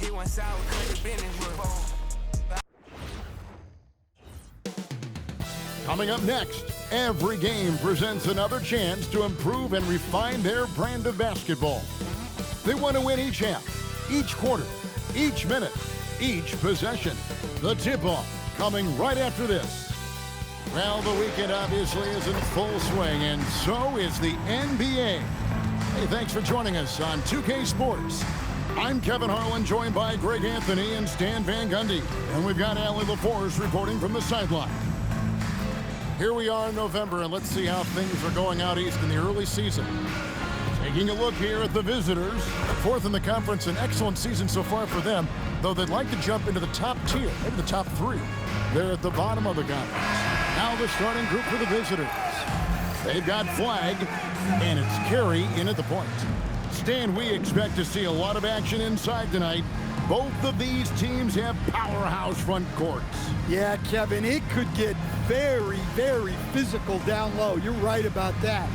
It went sour, cut the business was. Coming up next, every game presents another chance to improve and refine their brand of basketball. They want to win each half, each quarter, each minute, each possession. The tip-off coming right after this. Well, the weekend obviously is in full swing, and so is the NBA. Hey, thanks for joining us on 2K Sports. I'm Kevin Harlan, joined by Greg Anthony and Stan Van Gundy. And we've got Allie LaForce reporting from the sideline. Here we are in November, and let's see how things are going out east in the early season. Taking a look here at the visitors. Fourth in the conference, an excellent season so far for them, though they'd like to jump into the top tier, maybe the top three. They're at the bottom of the conference. Now the starting group for the visitors. They've got Flag, and it's Carey in at the point. Stan, we expect to see a lot of action inside tonight. Both of these teams have powerhouse front courts. Yeah, Kevin, it could get very, very physical down low. You're right about that.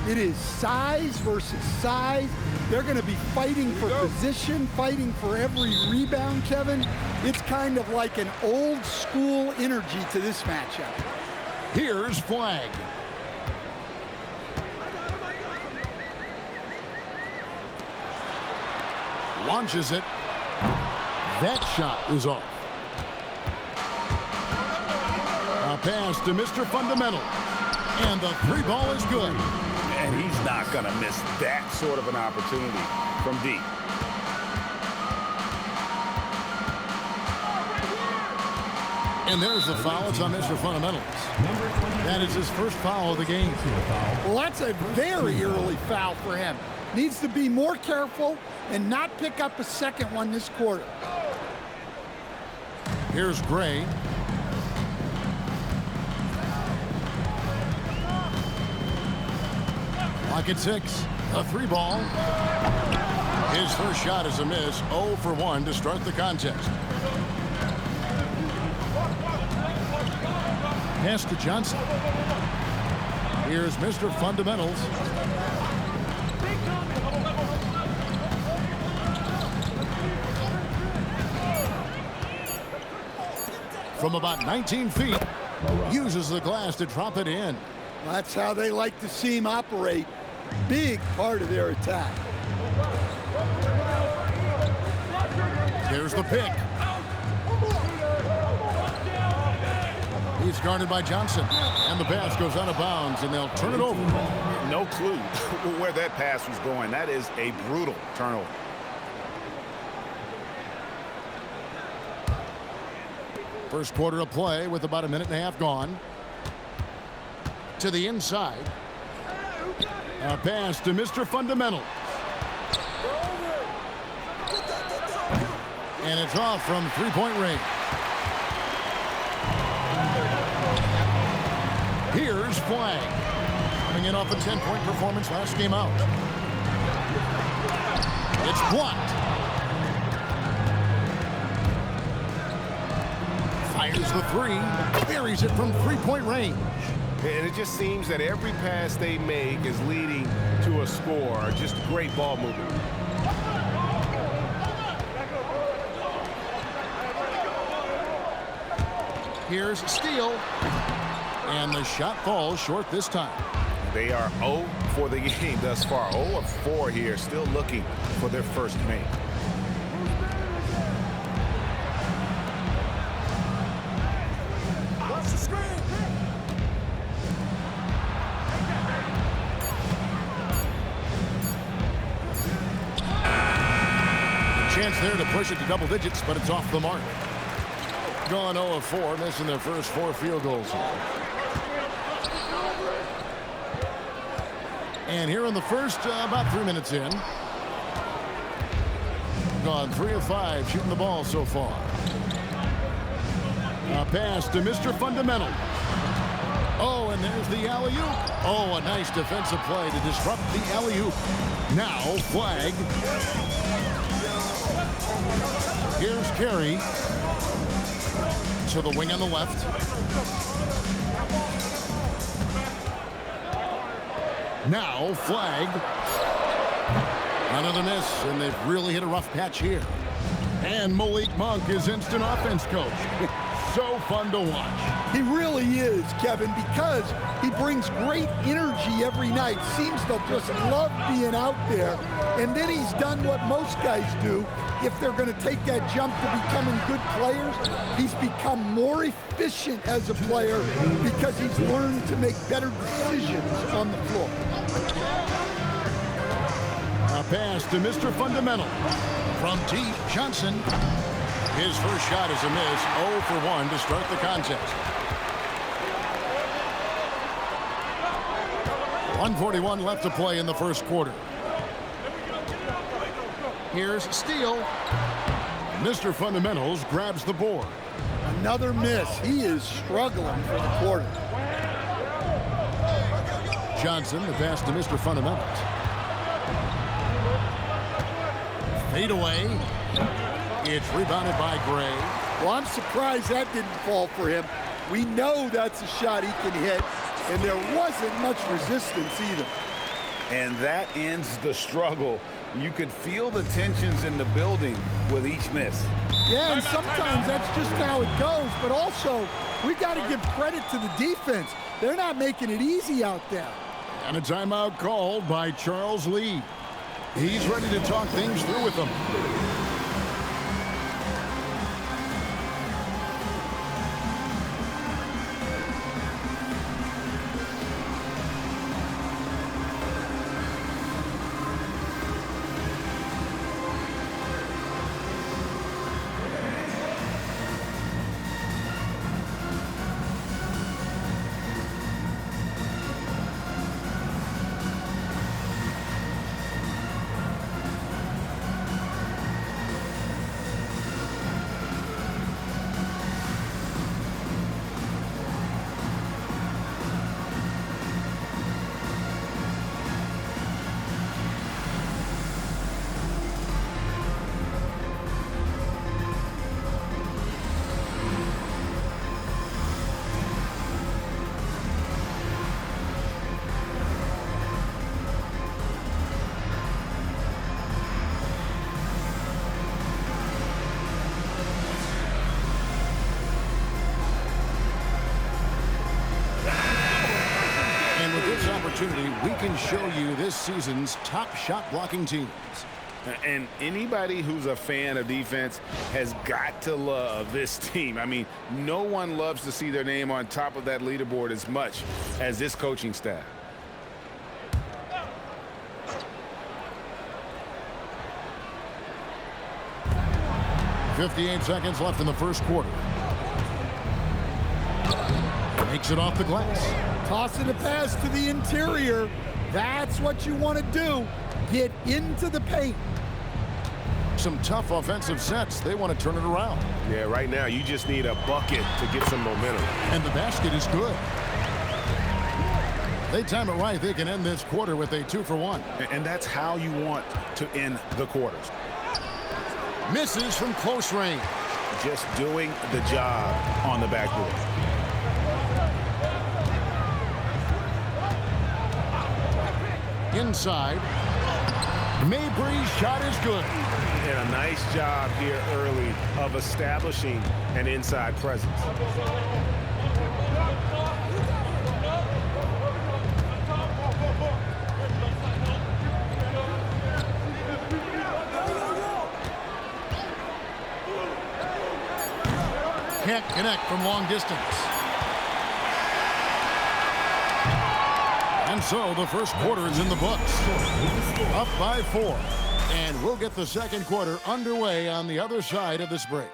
It is size versus size. They're going to be fighting for position, fighting for every rebound, Kevin. It's kind of like an old school energy to this matchup. Here's Flag. Launches it. That shot is off. A pass to Mr. Fundamental. And the three ball is good. And he's not going to miss that sort of an opportunity from deep. And there's the foul. It's on Mr. Fundamentals. That is his first foul of the game. Well, that's a very early foul for him. Needs to be more careful and not pick up a second one this quarter. Here's Gray. Clock at 6. A three ball. His first shot is a miss. 0 for 1 to start the contest. Pass to Johnson. Here's Mr. Fundamentals. From about 19 feet, uses the glass to drop it in. That's how they like to see him operate. Big part of their attack. There's the pick. He's guarded by Johnson. And the pass goes out of bounds, and they'll turn it over. No clue where that pass was going. That is a brutal turnover. First quarter of play with about a minute and a half gone. To the inside. A pass to Mr. Fundamental. And it's off from three-point range. Here's Flag. Coming in off a 10-point performance last game out. It's blocked. Fires the three. Buries it from three-point range. And it just seems that every pass they make is leading to a score. Just great ball movement. Here's Steele. And the shot falls short this time. They are 0 for the game thus far. 0 of 4 here, still looking for their first make. Chance there to push it to double digits, but it's off the mark. Gone 0 of 4, missing their first 4 field goals. And here in the first, about 3 minutes in. Gone 3 of 5, shooting the ball so far. A pass to Mr. Fundamental. Oh, and there's the alley-oop. Oh, a nice defensive play to disrupt the alley-oop. Now, Flag. Here's Carey. To the wing on the left. Now Flag. Another miss, and they've really hit a rough patch here. And Malik Monk is instant offense coach. So fun to watch. He really is, Kevin, because he brings great energy every night. Seems to just love being out there. And then he's done what most guys do. If they're going to take that jump to becoming good players, he's become more efficient as a player because he's learned to make better decisions on the floor. A pass to Mr. Fundamental. From deep, Johnson. His first shot is a miss. 0 for 1 to start the contest. 1:41 left to play in the first quarter. Here's Steele. Mr. Fundamentals grabs the board. Another miss. He is struggling for the quarter. Johnson, the pass to Mr. Fundamentals. Fade away. It's rebounded by Gray. Well, I'm surprised that didn't fall for him. We know that's a shot he can hit, and there wasn't much resistance either. And that ends the struggle. You could feel the tensions in the building with each miss. Yeah, and sometimes that's just how it goes, but also we got to give credit to the defense. They're not making it easy out there. And a timeout called by Charles Lee. He's ready to talk things through with them. We can show you this season's top shot blocking teams. And anybody who's a fan of defense has got to love this team. I mean, no one loves to see their name on top of that leaderboard as much as this coaching staff. .58 seconds left in the first quarter. Makes it off the glass. Tossing a pass to the interior. That's what you want to do. Get into the paint. Some tough offensive sets. They want to turn it around. Yeah, right now you just need a bucket to get some momentum. And the basket is good. They time it right. They can end this quarter with a 2 for 1. And that's how you want to end the quarters. Misses from close range. Just doing the job on the backboard. Inside. Mabry's shot is good. And a nice job here early of establishing an inside presence. Can't connect from long distance. And so the first quarter is in the books. Up by 4. And we'll get the second quarter underway on the other side of this break.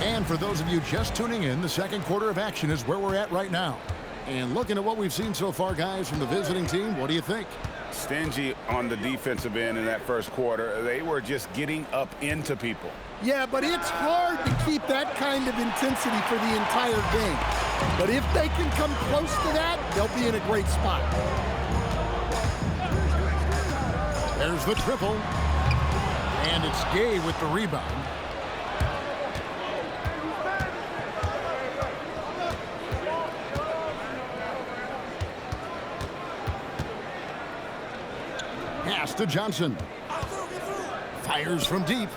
And for those of you just tuning in, the second quarter of action is where we're at right now. And looking at what we've seen so far, guys, from the visiting team, what do you think? Stingy on the defensive end in that first quarter. They were just getting up into people. Yeah, but it's hard to keep that kind of intensity for the entire game. But if they can come close to that, they'll be in a great spot. There's the triple. And it's Gay with the rebound. Pass to Johnson. Fires from deep.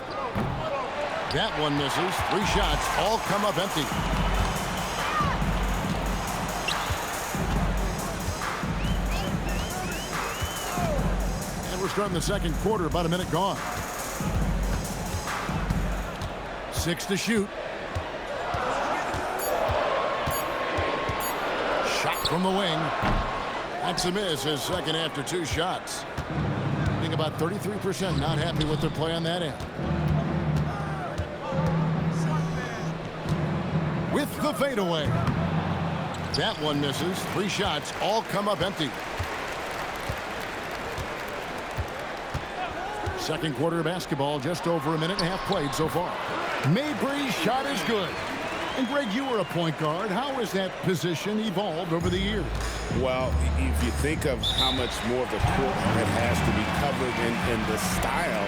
That one misses. 3 shots all come up empty. And we're starting the second quarter, about a minute gone. 6 to shoot. Shot from the wing. That's a miss, his second after 2 shots. I think about 33% not happy with their play on that end. With the fadeaway. That one misses. 3 shots all come up empty. Second quarter of basketball, just over a minute and a half played so far. Mabry's shot is good. And Greg, you were a point guard. How has that position evolved over the years? Well, if you think of how much more of the court that has to be covered in the style,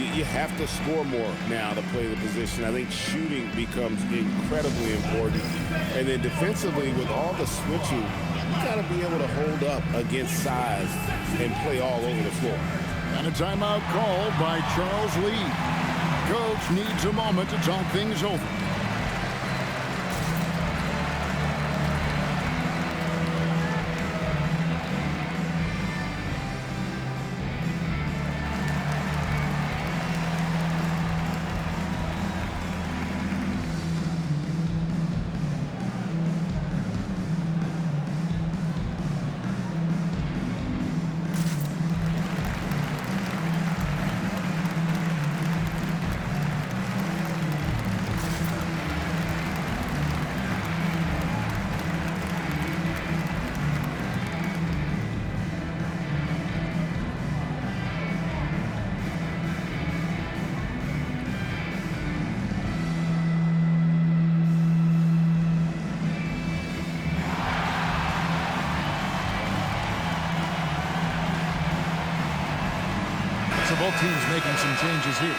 you have to score more now to play the position. I think shooting becomes incredibly important. And then defensively, with all the switching, you got to be able to hold up against size and play all over the floor. And a timeout called by Charles Lee. Coach needs a moment to talk things over. So both teams making some changes here.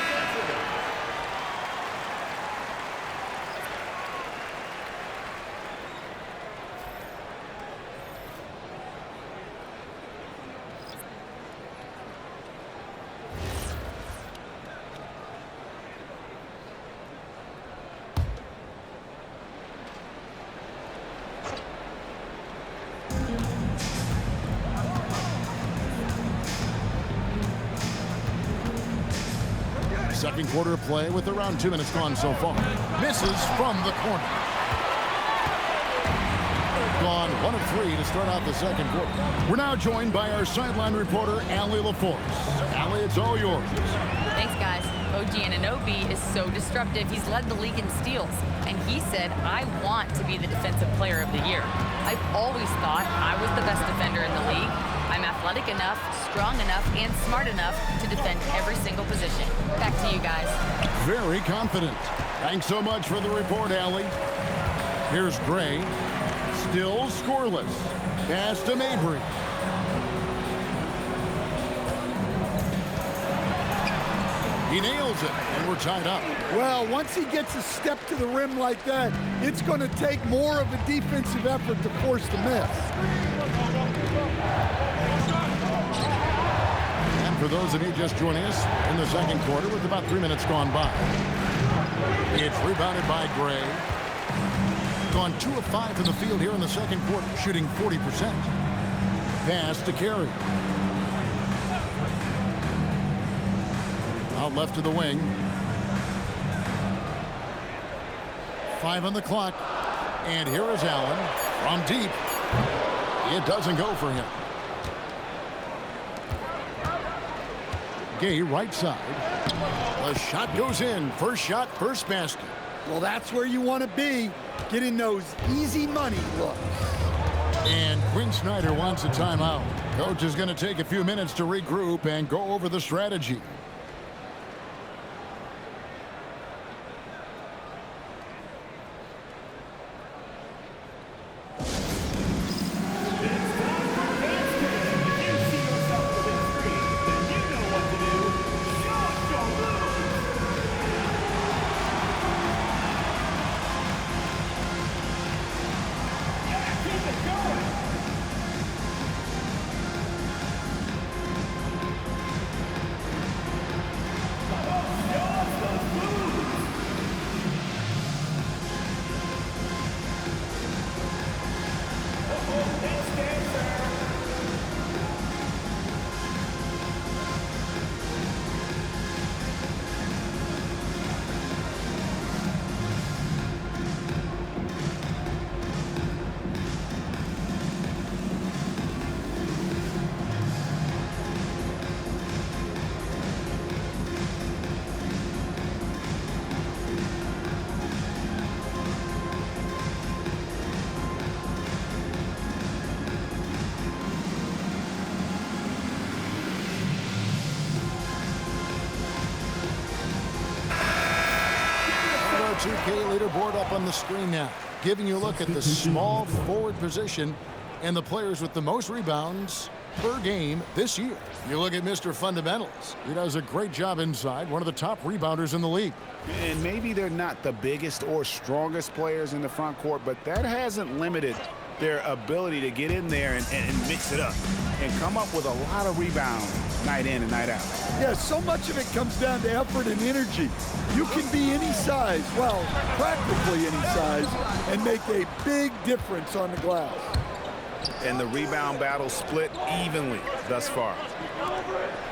Second quarter of play with around 2 minutes gone so far. Misses from the corner. Gone 1 of 3 to start out the second quarter. We're now joined by our sideline reporter, Allie LaForce. Allie, it's all yours. Thanks, guys. OG Anunoby is so disruptive. He's led the league in steals. And he said, I want to be the defensive player of the year. I've always thought I was the best defender in the league. I'm athletic enough, strong enough, and smart enough to defend every single position. Back to you guys. Very confident. Thanks so much for the report, Allie. Here's Gray. Still scoreless. Pass to Mabry. He nails it, and we're tied up. Well, once he gets a step to the rim like that, it's going to take more of a defensive effort to force the miss. And for those of you just joining us in the second quarter with about 3 minutes gone by. It's rebounded by Gray. Gone 2 of 5 from the field here in the second quarter, shooting 40%. Pass to Carey. Out left to the wing. 5 on the clock. And here is Allen from deep. It doesn't go for him. Gay right side. The shot goes in. First shot, first basket. Well, that's where you want to be, getting those easy money looks. And Quinn Snyder wants a timeout. Coach is going to take a few minutes to regroup and go over the strategy. 2K leaderboard up on the screen now, giving you a look at the small forward position and the players with the most rebounds per game this year. You look at Mr. Fundamentals. He does a great job inside, one of the top rebounders in the league. And maybe they're not the biggest or strongest players in the front court, but that hasn't limited their ability to get in there and mix it up and come up with a lot of rebounds night in and night out. Yeah, so much of it comes down to effort and energy. You can be any size, well, practically any size, and make a big difference on the glass. And the rebound battle split evenly thus far.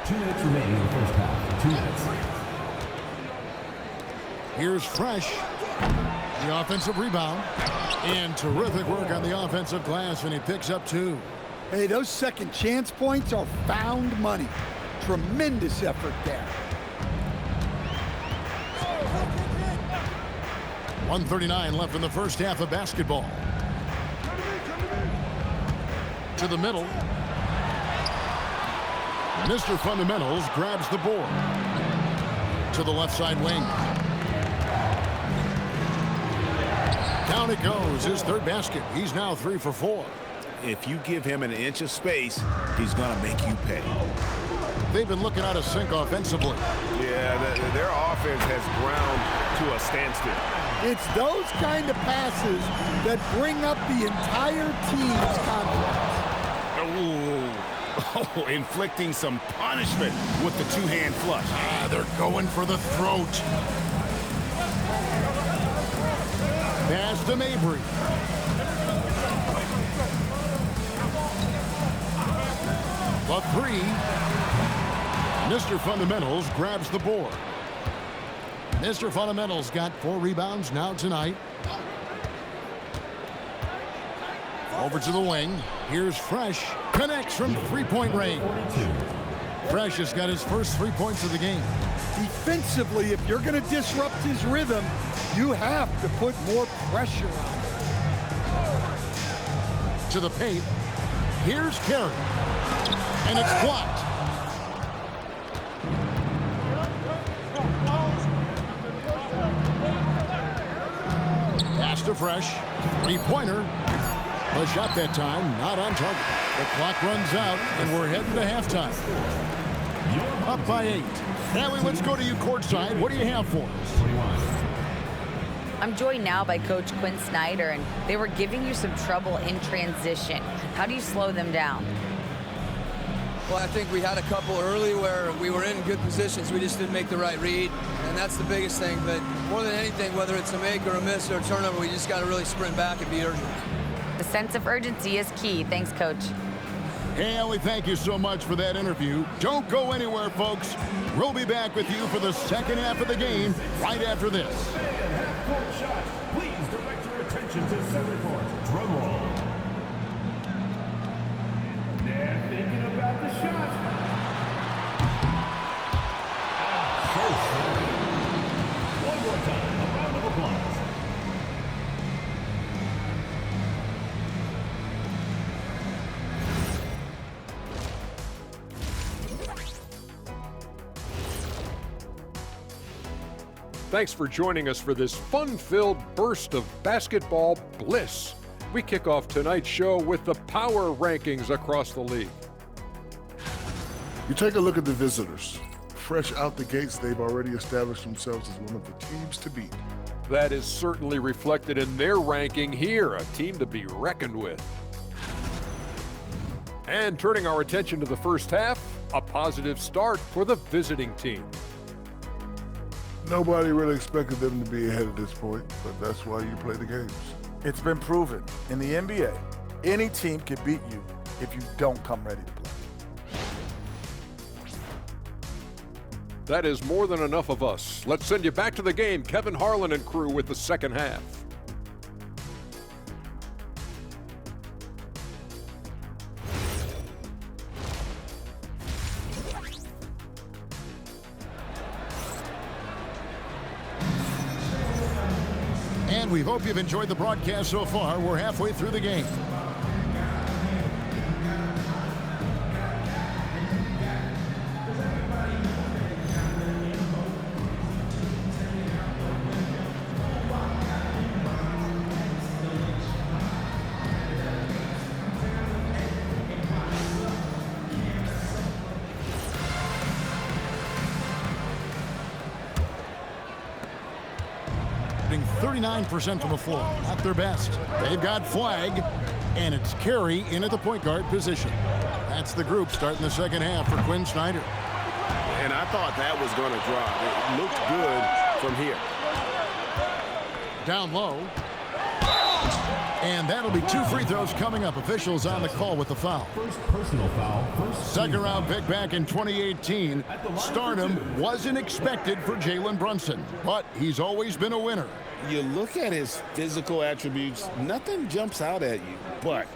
2 minutes remaining in the first half. 2 minutes. Here's Fresh, the offensive rebound, and terrific work on the offensive glass, and he picks up 2. Hey, those second chance points are found money. Tremendous effort there. 1:39 left in the first half of basketball. To the middle. Mr. Fundamentals grabs the board. To the left side wing. Down it goes, his third basket. He's now 3 for 4. If you give him an inch of space, he's going to make you pay. They've been looking out of sync offensively. Yeah, their offense has ground to a standstill. It's those kind of passes that bring up the entire team's confidence. Oh, inflicting some punishment with the two-hand flush. They're going for the throat. Pass to Mabry. The 3. Mr. Fundamentals grabs the board. Mr. Fundamentals got 4 rebounds now tonight. Over to the wing. Here's Fresh. Connects from three-point range. Fresh has got his first 3 points of the game. Defensively, if you're going to disrupt his rhythm, you have to put more pressure on him. To the paint. Here's Carey. And it's blocked. Pass to Fresh. 3-pointer. The shot that time, not on target. The clock runs out, and we're heading to halftime. Up by 8. Allie, let's go to you courtside. What do you have for us? I'm joined now by Coach Quinn Snyder, and they were giving you some trouble in transition. How do you slow them down? Well, I think we had a couple early where we were in good positions. We just didn't make the right read, and that's the biggest thing. But more than anything, whether it's a make or a miss or a turnover, we just got to really sprint back and be urgent. The sense of urgency is key. Thanks, Coach. Hey, Allie, thank you so much for that interview. Don't go anywhere, folks. We'll be back with you for the second half of the game right after this. Shot. Please direct your attention to center court. Drum roll. They're thinking about the shot. One more time. A round of applause. Thanks for joining us for this fun-filled burst of basketball bliss. We kick off tonight's show with the power rankings across the league. You take a look at the visitors. Fresh out the gates, they've already established themselves as one of the teams to beat. That is certainly reflected in their ranking here, a team to be reckoned with. And turning our attention to the first half, a positive start for the visiting team. Nobody really expected them to be ahead at this point, but that's why you play the games. It's been proven in the NBA, any team can beat you if you don't come ready to play. That is more than enough of us. Let's send you back to the game. Kevin Harlan and crew with the second half. And we hope you've enjoyed the broadcast so far. We're halfway through the game. shooting 39% from the floor. Not their best. They've got Flagg, and it's Carey in at the point guard position. That's the group starting the second half for Quinn Snyder. And I thought that was going to drop. It looked good from here. Down low. And that'll be 2 free throws coming up. Officials on the call with the foul. First personal foul. Second round pick back in 2018. Stardom wasn't expected for Jalen Brunson, but he's always been a winner. You look at his physical attributes, nothing jumps out at you, but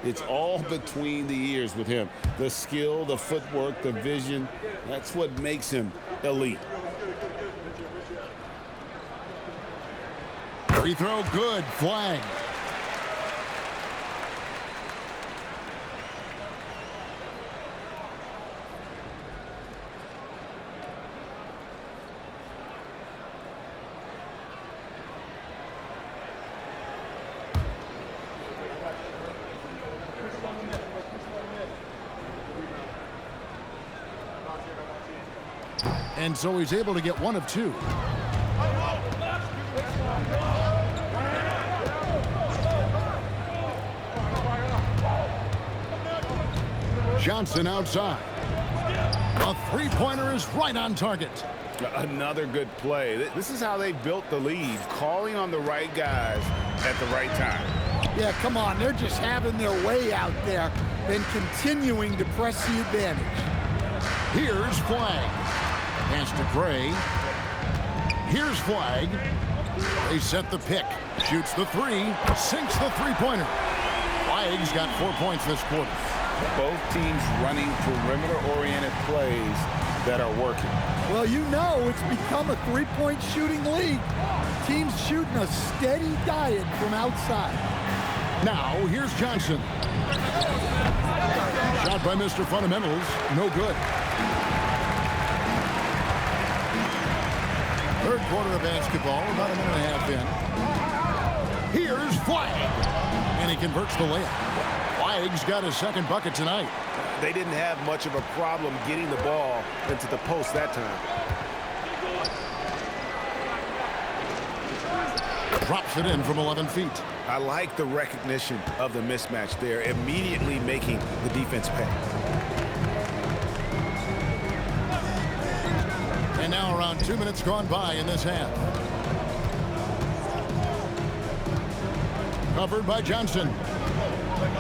it's all between the ears with him. The skill, the footwork, the vision, that's what makes him elite. Free throw good. Flagg. And so he's able to get 1 of 2. Johnson outside. A three-pointer is right on target. Another good play. This is how they built the lead, calling on the right guys at the right time. Yeah, come on. They're just having their way out there and continuing to press the advantage. Here's Flagg. Pass to Gray. Here's Flagg. They set the pick. Shoots the 3. Sinks the three-pointer. Flagg's got 4 points this quarter. Both teams running perimeter-oriented plays that are working. Well, you know it's become a three-point shooting league. Teams shooting a steady diet from outside. Now, here's Johnson. Shot by Mr. Fundamentals. No good. Third quarter of basketball, about a minute and a half in. Here's Flagg. And he converts the layup. Flagg's got his second bucket tonight. They didn't have much of a problem getting the ball into the post that time. Drops it in from 11 feet. I like the recognition of the mismatch there, immediately making the defense pay. And now around 2 minutes gone by in this half. Covered by Johnson.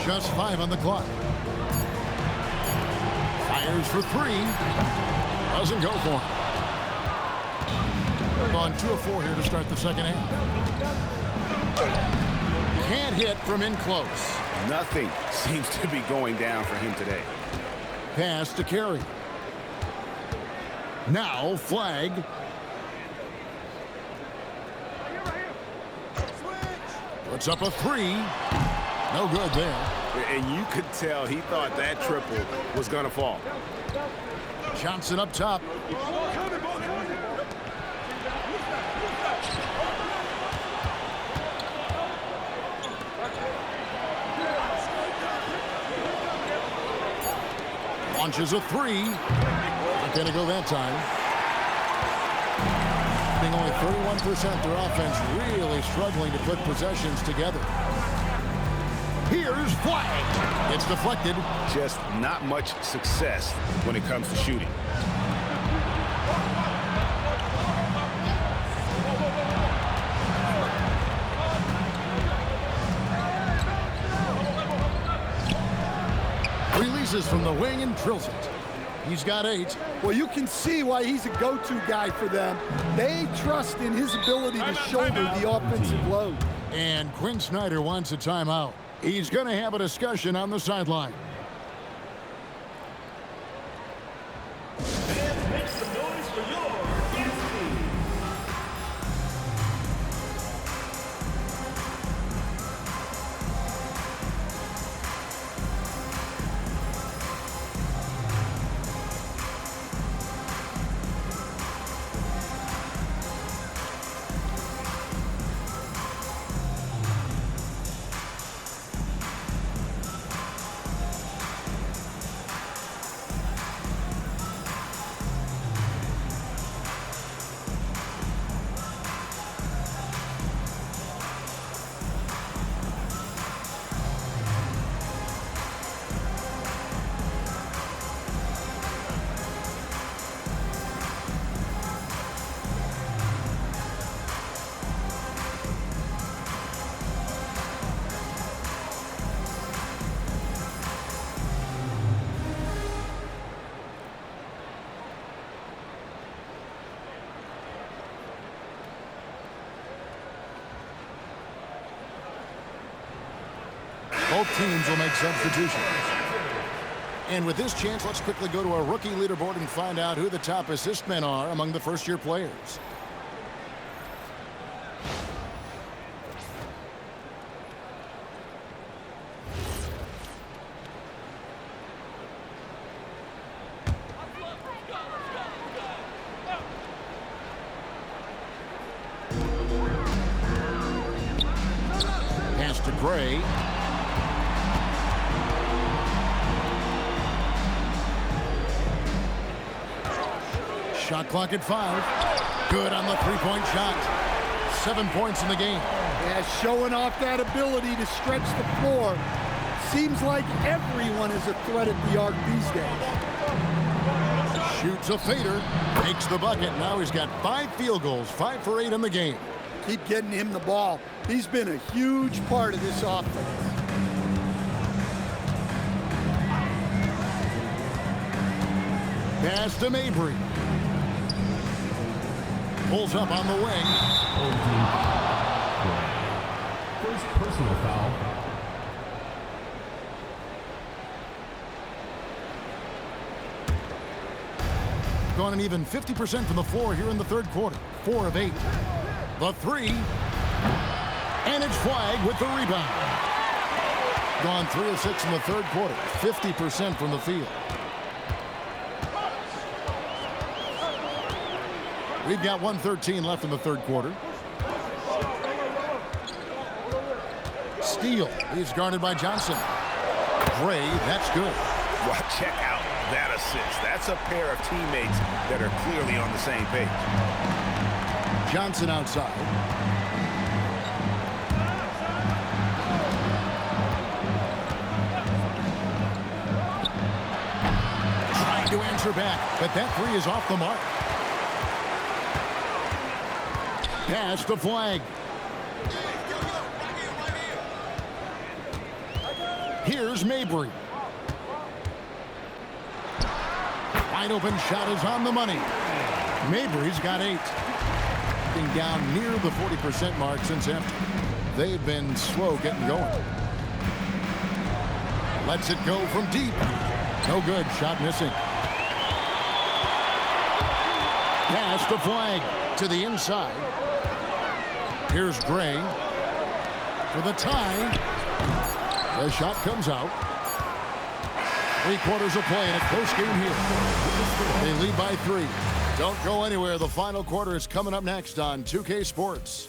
Just 5 on the clock. Fires for 3. Doesn't go for him. We're on 2 of 4 here to start the second half. Can't hit from in close. Nothing seems to be going down for him today. Pass to Carey. Now Flagg. Puts up a 3. No good there. And you could tell he thought that triple was going to fall. Johnson up top. Launches a 3. Not going to go that time. Being only 31%, their offense really struggling to put possessions together. Here's Flagg. It's deflected. Just not much success when it comes to shooting. Releases from the wing and drills it. He's got 8. Well, you can see why he's a go-to guy for them. They trust in his ability to shoulder the offensive load. And Quinn Snyder wants a timeout. He's going to have a discussion on the sideline. Make some noise for your team. Both teams will make substitutions. And with this chance, let's quickly go to our rookie leaderboard and find out who the top assist men are among the first-year players. Pass to Gray. Shot clock at 5. Good on the three-point shot. 7 points in the game. Yeah, showing off that ability to stretch the floor. Seems like everyone is a threat at the arc these days. Shoots a fader. Makes the bucket. Now he's got 5 field goals. 5 for 8 in the game. Keep getting him the ball. He's been a huge part of this offense. Pass to Mabry. Pulls up on the wing. First personal foul. Gone an even 50% from the floor here in the third quarter. 4 of 8. The 3. And it's flagged with the rebound. Gone 3 of 6 in the third quarter. 50% from the field. We've got 1:13 left in the third quarter. Steal. He's guarded by Johnson. Gray, that's good. Well, check out that assist. That's a pair of teammates that are clearly on the same page. Johnson outside. Trying to answer back, but that 3 is off the mark. Pass the flag. Here's Mabry. Wide open shot is on the money. Mabry's got 8. Being down near the 40% mark since after. They've been slow getting going. Lets it go from deep. No good. Shot missing. Pass the flag to the inside. Here's Gray for the tie. The shot comes out. 3 quarters of play in a close game here. They lead by 3. Don't go anywhere. The final quarter is coming up next on 2K Sports.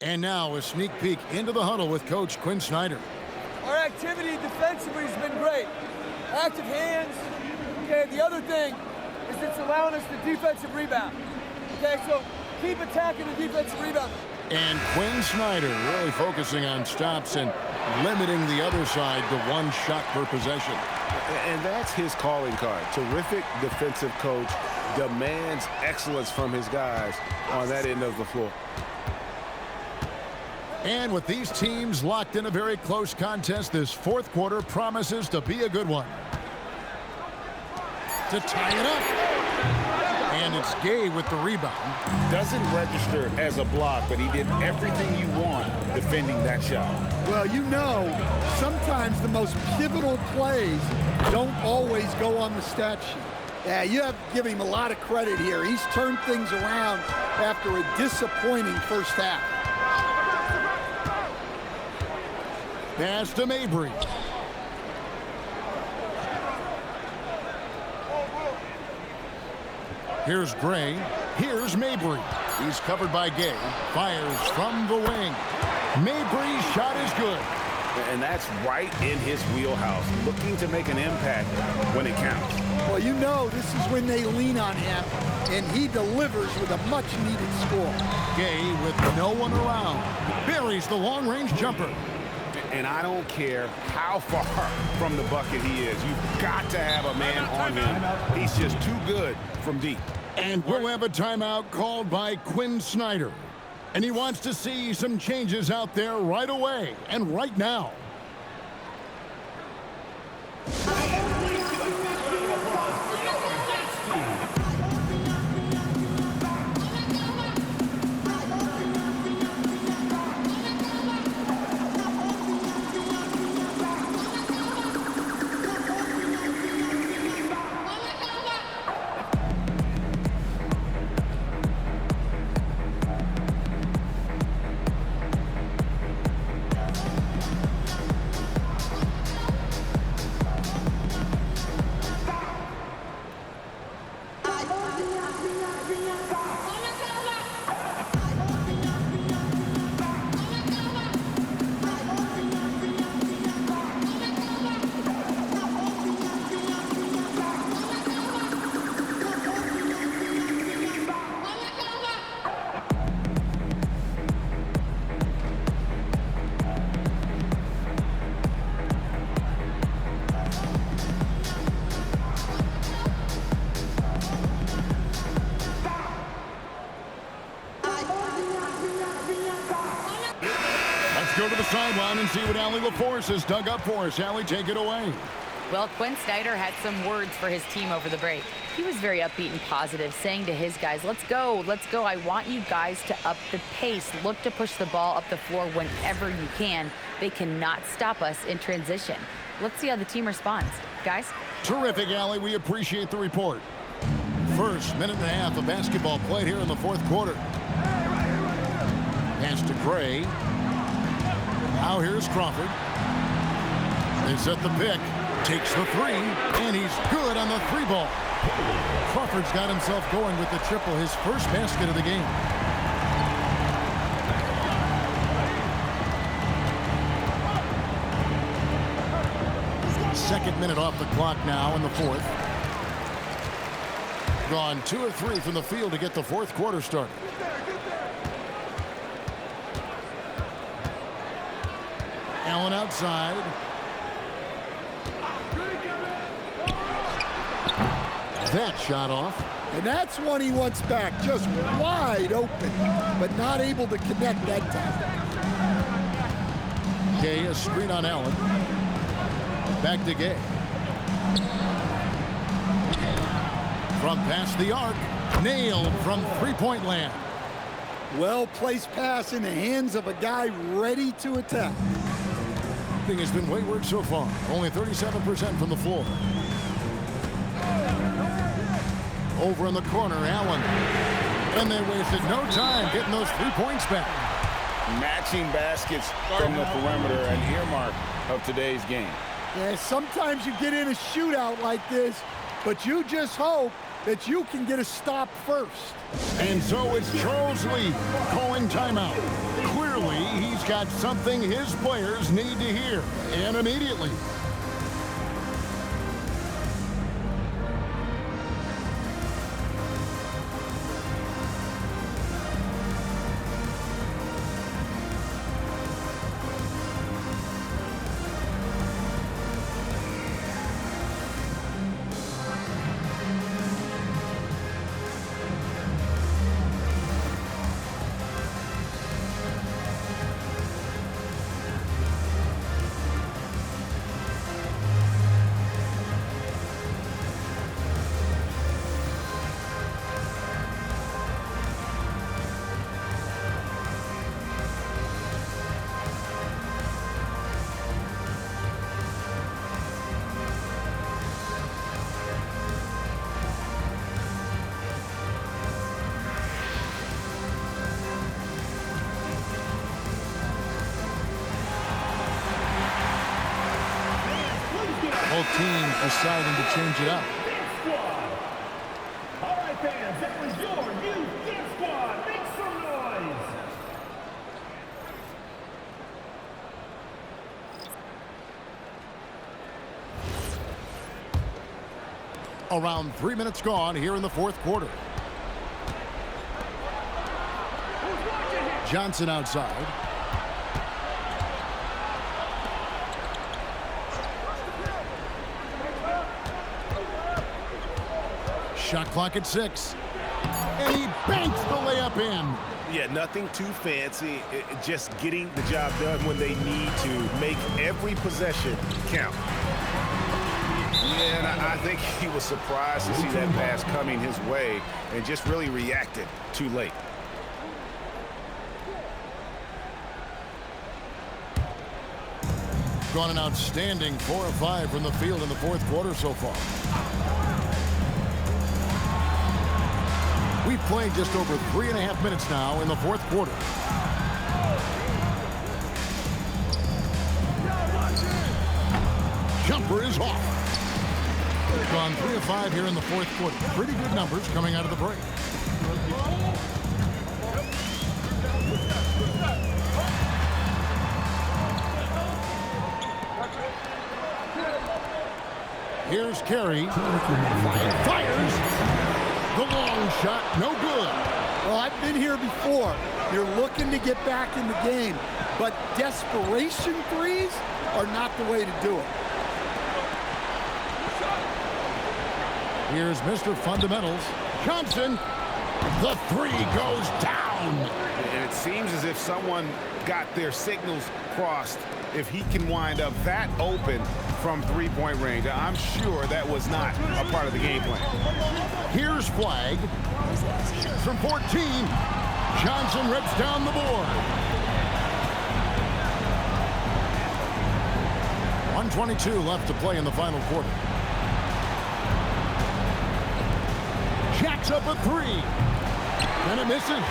And now a sneak peek into the huddle with Coach Quinn Snyder. Our activity defensively has been great. Active hands. Okay, the other thing is it's allowing us the defensive rebound. Okay, so keep attacking the defensive rebound. And Quinn Snyder really focusing on stops and limiting the other side to 1 shot per possession. And that's his calling card. Terrific defensive coach, demands excellence from his guys on that end of the floor. And with these teams locked in a very close contest, this fourth quarter promises to be a good one. To tie it up. And it's Gay with the rebound. Doesn't register as a block, but he did everything you want defending that shot. Well, you know, sometimes the most pivotal plays don't always go on the stat sheet. Yeah, you have to give him a lot of credit here. He's turned things around after a disappointing first half. Pass to Mabry. Here's Gray. Here's Mabry. He's covered by Gay. Fires from the wing. Mabry's shot is good. And that's right in his wheelhouse, looking to make an impact when it counts. Well, you know, this is when they lean on him, and he delivers with a much-needed score. Gay with no one around. Buries the long-range jumper. And I don't care how far from the bucket he is. You've got to have a man on him. He's just too good from deep. And we'll have a timeout called by Quinn Snyder. And he wants to see some changes out there right away and right now. sideline and see what Allie LaForce has dug up for us. Allie, take it away. Well, Quinn Snyder had some words for his team over the break. He was very upbeat and positive, saying to his guys, let's go, let's go. I want you guys to up the pace. Look to push the ball up the floor whenever you can. They cannot stop us in transition. Let's see how the team responds. Guys? Terrific, Allie. We appreciate the report. First minute and a half of basketball played here in the fourth quarter. Pass to Gray. Now here's Crawford. They set the pick. Takes the three, and he's good on the three ball. Crawford's got himself going with the triple, his first basket of the game. Second minute off the clock now in the fourth. Gone 2 or 3 from the field to get the fourth quarter started. Allen outside. That shot off. And that's one he wants back, just wide open, but not able to connect that time. Gay, a screen on Allen. Back to Gay. From past the arc, nailed from three-point land. Well-placed pass in the hands of a guy ready to attack. Thing has been wayward so far. Only 37% from the floor. Over in the corner, Allen. And they wasted no time getting those 3 points back. Matching baskets from the perimeter, an earmark of today's game. Yeah, sometimes you get in a shootout like this, but you just hope that you can get a stop first. And so it's Charles Lee calling timeout. Clearly, he's got something his players need to hear, and immediately. Both teams deciding to change it up. All right, fans, that was your new Dance Squad. Make some noise. Around 3 minutes gone here in the fourth quarter. Johnson outside. Shot clock at 6. And he banks the layup in. Yeah, nothing too fancy. Just getting the job done when they need to. Make every possession count. Yeah, and I think he was surprised to see that pass coming his way and just really reacted too late. Gone an outstanding 4 of 5 from the field in the fourth quarter so far. We've played just over 3.5 minutes now in the fourth quarter. Jumper is off. Gone 3 of 5 here in the fourth quarter. Pretty good numbers coming out of the break. Here's Carey. Fires. The long shot, no good. Well, I've been here before. You're looking to get back in the game, but desperation threes are not the way to do it. Here's Mr. Fundamentals, Johnson. The three goes down. And it seems as if someone got their signals crossed. If he can wind up that open from three-point range, I'm sure that was not a part of the game plan. Here's Flag. From 14, Johnson rips down the board. 1:22 left to play in the final quarter. Jacks up a three. And it misses.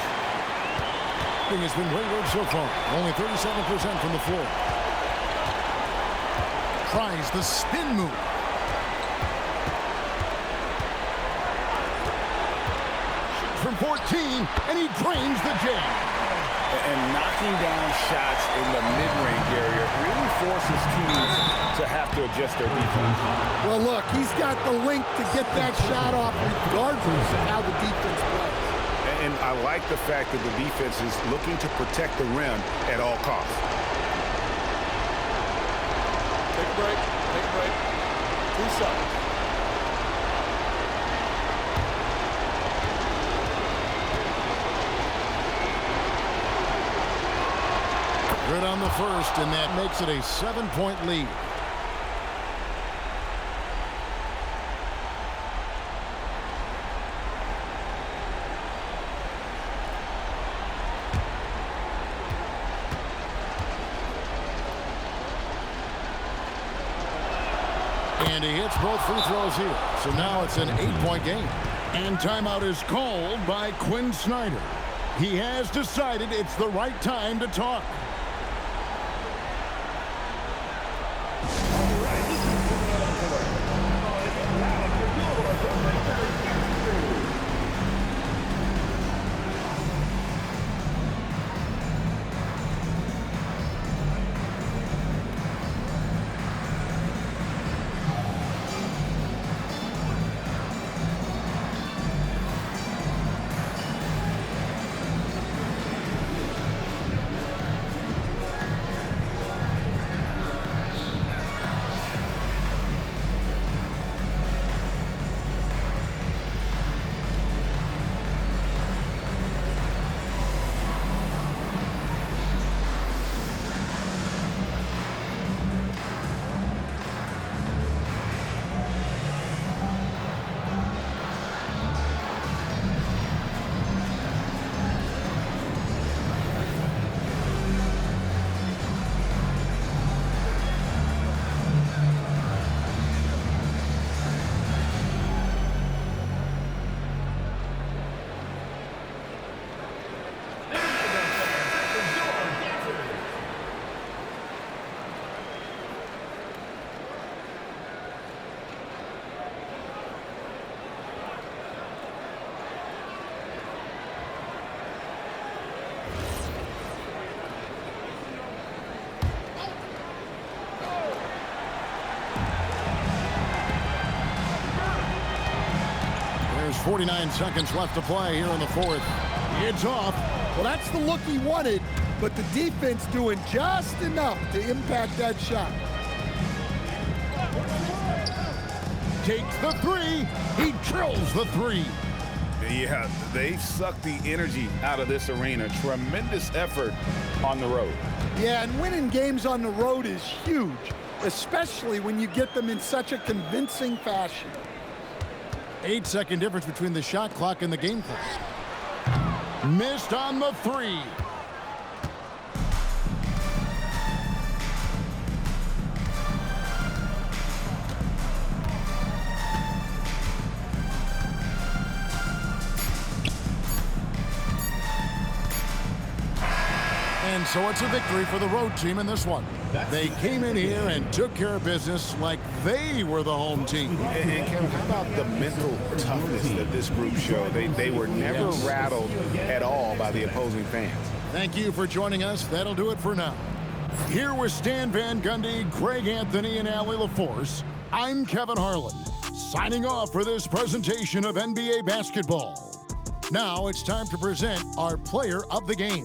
Thing has been wayward so far. Only 37% from the floor. Tries the spin move. From 14, and he drains the jam. And knocking down shots in the mid-range area really forces teams to have to adjust their defense. Well, look, he's got the length to get that shot off regardless of how the defense plays. And I like the fact that the defense is looking to protect the rim at all costs. Take a break. Take a break. 2 seconds. Good on the first, and that makes it a 7-point lead. And he hits both free throws here. So now it's an 8-point game. And timeout is called by Quinn Snyder. He has decided it's the right time to talk. There's 49 seconds left to play here in the fourth. It's off. Well, that's the look he wanted, but the defense doing just enough to impact that shot. Takes the three. He drills the three. Yeah, they sucked the energy out of this arena. Tremendous effort on the road. Yeah, and winning games on the road is huge, especially when you get them in such a convincing fashion. 8-second difference between the shot clock and the game clock. Missed on the three. And so it's a victory for the road team in this one. They came in here and took care of business like they were the home team. And Kevin, how about the mental toughness that this group showed? They were never rattled at all by the opposing fans. Thank you for joining us. That'll do it for now. Here with Stan Van Gundy, Greg Anthony, and Allie LaForce, I'm Kevin Harlan, signing off for this presentation of NBA basketball. Now it's time to present our player of the game.